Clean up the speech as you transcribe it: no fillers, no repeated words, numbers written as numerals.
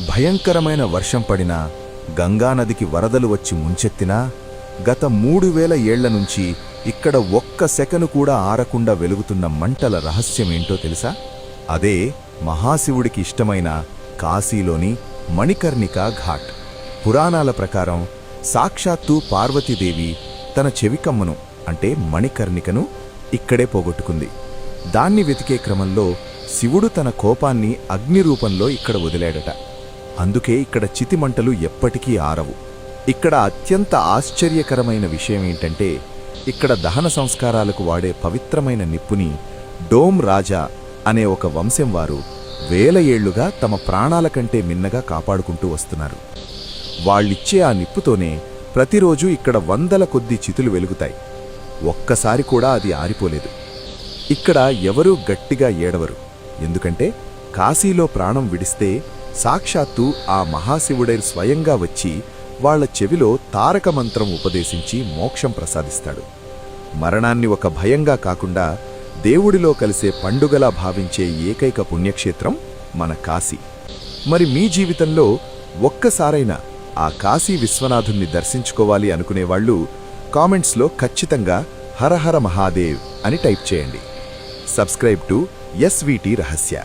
భయంకరమైన వర్షం పడినా, గంగానదికి వరదలు వచ్చి ముంచెత్తినా, గత 3000 ఏళ్ల నుంచి ఇక్కడ ఒక్క సెకను కూడా ఆరకుండా వెలుగుతున్న మంటల రహస్యమేంటో తెలుసా? అదే మహాశివుడికి ఇష్టమైన కాశీలోని మణికర్ణికా ఘాట్. పురాణాల ప్రకారం సాక్షాత్తు పార్వతీదేవి తన చెవికమ్మను అంటే మణికర్ణికను ఇక్కడే పోగొట్టుకుంది. దాన్ని వెతికే క్రమంలో శివుడు తన కోపాన్ని అగ్ని రూపంలో ఇక్కడ వదిలాడట. అందుకే ఇక్కడ చితిమంటలు ఎప్పటికీ ఆరవు. ఇక్కడ అత్యంత ఆశ్చర్యకరమైన విషయమేంటంటే, ఇక్కడ దహన సంస్కారాలకు వాడే పవిత్రమైన నిప్పుని డోమ్ రాజా అనే ఒక వంశం వారు 1000 ఏళ్లుగా తమ ప్రాణాల కంటే మిన్నగా కాపాడుకుంటూ వస్తున్నారు. వాళ్ళిచ్చే ఆ నిప్పుతోనే ప్రతిరోజు ఇక్కడ 100ల కొద్దీ చితులు వెలుగుతాయి. ఒక్కసారి కూడా అది ఆరిపోలేదు. ఇక్కడ ఎవరూ గట్టిగా ఏడవరు. ఎందుకంటే కాశీలో ప్రాణం విడిస్తే సాక్షాత్తు ఆ మహాశివుడే స్వయంగా వచ్చి వాళ్ల చెవిలో తారక మంత్రం ఉపదేశించి మోక్షం ప్రసాదిస్తాడు. మరణాన్ని ఒక భయంగా కాకుండా దేవుడిలో కలిసే పండుగలా భావించే ఏకైక పుణ్యక్షేత్రం మన కాశీ. మరి మీ జీవితంలో ఒక్కసారైనా ఆ కాశీ విశ్వనాథుణ్ణి దర్శించుకోవాలి అనుకునేవాళ్లు కామెంట్స్లో ఖచ్చితంగా హరహర మహాదేవ్ అని టైప్ చేయండి. సబ్స్క్రైబ్ టు ఎస్వీటీ రహస్య.